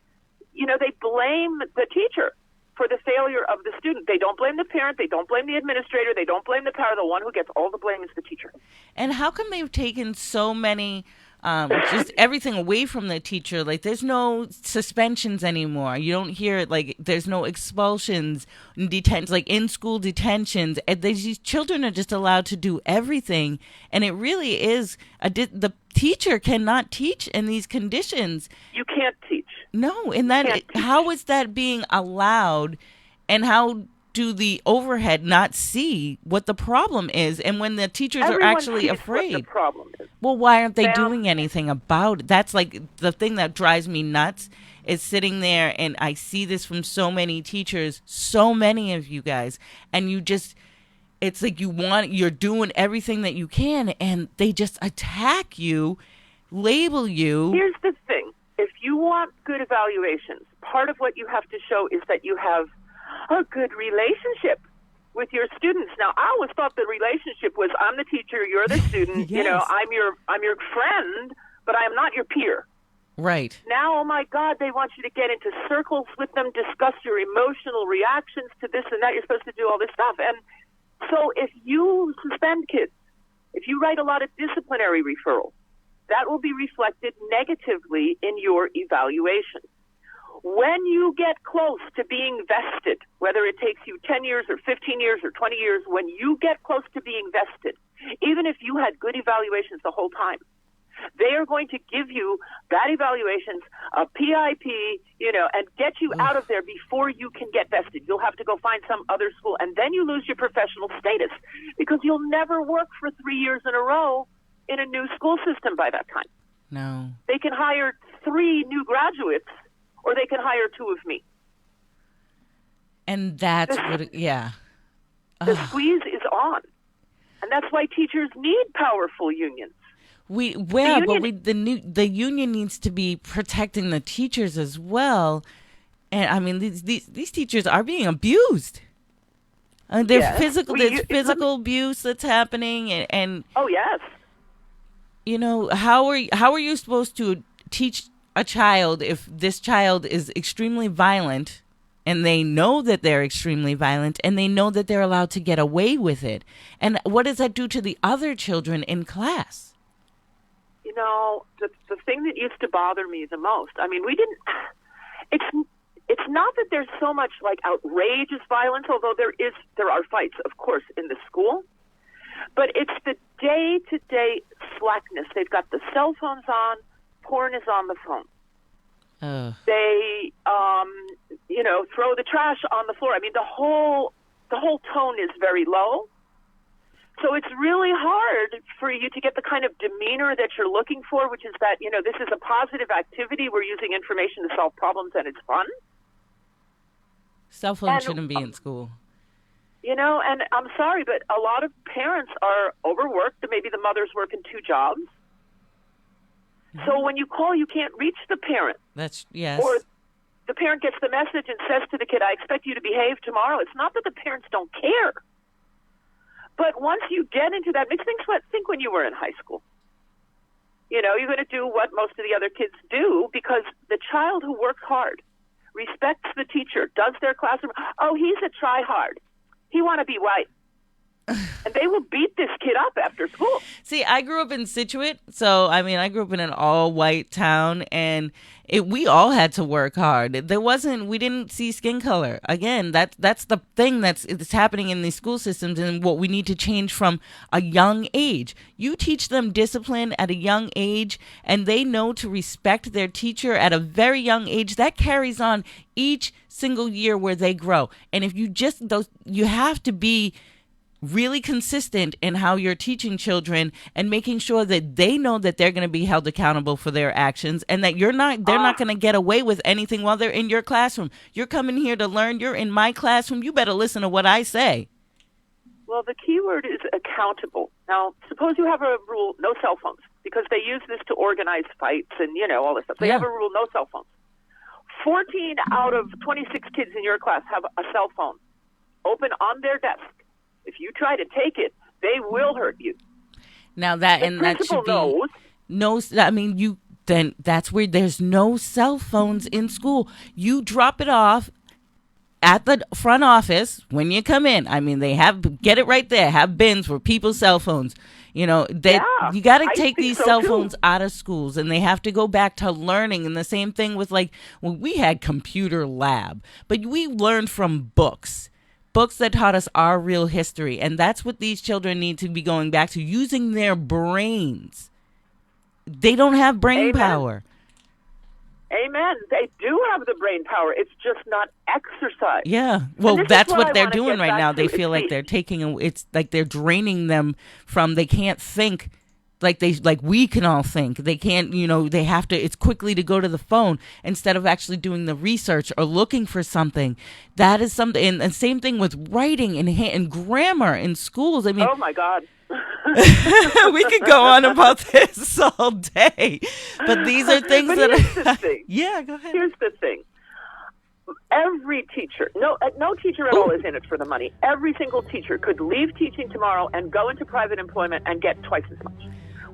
They blame the teacher for the failure of the student. They don't blame the parent. They don't blame the administrator. They don't blame the parent. The one who gets all the blame is the teacher. And how come they've taken so many, just everything away from the teacher? Like, there's no suspensions anymore. You don't hear it. There's no expulsions, in-school detentions. And these children are just allowed to do everything. And it really is, the teacher cannot teach in these conditions. You can't teach. No, how is that being allowed, and how do the overhead not see what the problem is? And when the teachers Everyone are actually sees afraid, what the problem is. Well, why aren't they doing anything about it? That's the thing that drives me nuts, is sitting there, and I see this from so many teachers, so many of you guys, and it's like you're doing everything that you can, and they just attack you, label you. Here's the thing. If you want good evaluations, part of what you have to show is that you have a good relationship with your students. Now, I always thought the relationship was, I'm the teacher, you're the student. Yes. I'm your friend, but I am not your peer. Right. Now, oh my God, they want you to get into circles with them, discuss your emotional reactions to this and that. You're supposed to do all this stuff. And so if you suspend kids, if you write a lot of disciplinary referrals, that will be reflected negatively in your evaluation. When you get close to being vested, whether it takes you 10 years or 15 years or 20 years, when you get close to being vested, even if you had good evaluations the whole time, they are going to give you bad evaluations, a PIP, and get you out of there before you can get vested. You'll have to go find some other school, and then you lose your professional status because you'll never work for 3 years in a row in a new school system by that time. No. They can hire 3 new graduates, or they can hire 2 of me. And that's The squeeze is on. And that's why teachers need powerful unions. The union needs to be protecting the teachers as well. And I mean, these teachers are being abused. There's physical abuse that's happening, and oh yes, you know, how are you supposed to teach a child if this child is extremely violent, and they know that they're extremely violent, and they know that they're allowed to get away with it? And what does that do to the other children in class? You know, the thing that used to bother me the most, I mean, it's not that there's so much like outrageous violence, although there are fights, of course, in the school, but it's the day-to-day slackness. They've got the cell phones on, porn is on the phone. They, throw the trash on the floor. I mean, the whole tone is very low. So it's really hard for you to get the kind of demeanor that you're looking for, which is that, this is a positive activity. We're using information to solve problems and it's fun. Cell phone shouldn't be in school. And I'm sorry, but a lot of parents are overworked. Maybe the mother's working 2 jobs. Mm-hmm. So when you call, you can't reach the parent. Yes. Or the parent gets the message and says to the kid, I expect you to behave tomorrow. It's not that the parents don't care. But once you get into that, think when you were in high school. You're going to do what most of the other kids do, because the child who works hard, respects the teacher, does their classroom. Oh, he's a try-hard. He want to be white. And they will beat this kid up after school. See, I grew up in Scituate, so I grew up in an all-white town, and we all had to work hard. We didn't see skin color. Again, that's the thing that's happening in these school systems, and what we need to change from a young age. You teach them discipline at a young age, and they know to respect their teacher at a very young age. That carries on each single year where they grow. And if you have to be really consistent in how you're teaching children and making sure that they know that they're going to be held accountable for their actions, and that they're not going to get away with anything while they're in your classroom. You're coming here to learn. You're in my classroom. You better listen to what I say. Well, the key word is accountable. Now, suppose you have a rule, no cell phones, because they use this to organize fights and, all this stuff. They have a rule, no cell phones. 14 out of 26 kids in your class have a cell phone open on their desk. If you try to take it, they will hurt you. Now that should be then that's where there's no cell phones in school. You drop it off at the front office when you come in. They get it right there. Have bins for people's cell phones. You got to take these cell phones out of schools, and they have to go back to learning. And the same thing with we had computer lab, but we learned from books that taught us our real history. And that's what these children need to be going back to, using their brains. They don't have brain power. Amen. They do have the brain power. It's just not exercised. Yeah. Well, that's what they're doing right now. They feel like they're it's like they're draining them from, they can't think like we can all think. They can't, they have to, it's quickly to go to the phone instead of actually doing the research or looking for something. That is something, and same thing with writing and grammar in schools. Oh my God. We could go on about this all day, but these are things here's the thing. Yeah, go ahead. Here's the thing. Every teacher, no teacher at all is in it for the money. Every single teacher could leave teaching tomorrow and go into private employment and get twice as much.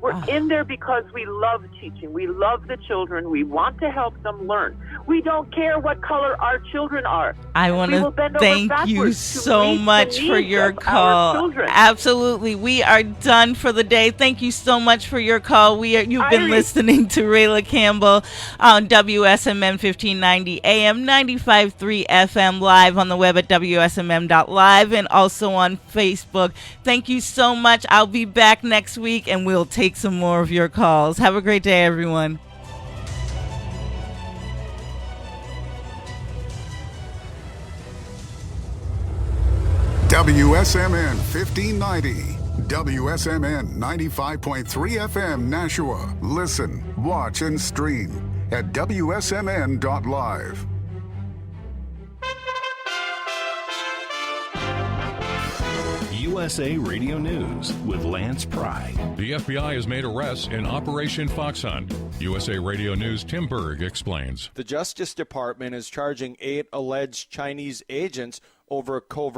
We're in there because we love teaching. We love the children. We want to help them learn. We don't care what color our children are. I want to thank you so much for your call. Absolutely. We are done for the day. Thank you so much for your call. You've been listening to Rayla Campbell on WSMN 1590 AM, 95.3 FM, live on the web at WSMM.live, and also on Facebook. Thank you so much. I'll be back next week, and we'll take some more of your calls. Have a great day, everyone. WSMN 1590, WSMN 95.3 FM Nashua. Listen, watch, and stream at WSMN.live. USA Radio News with Lance Pry. The FBI has made arrests in Operation Fox Hunt. USA Radio News' Tim Berg explains. The Justice Department is charging 8 alleged Chinese agents over covert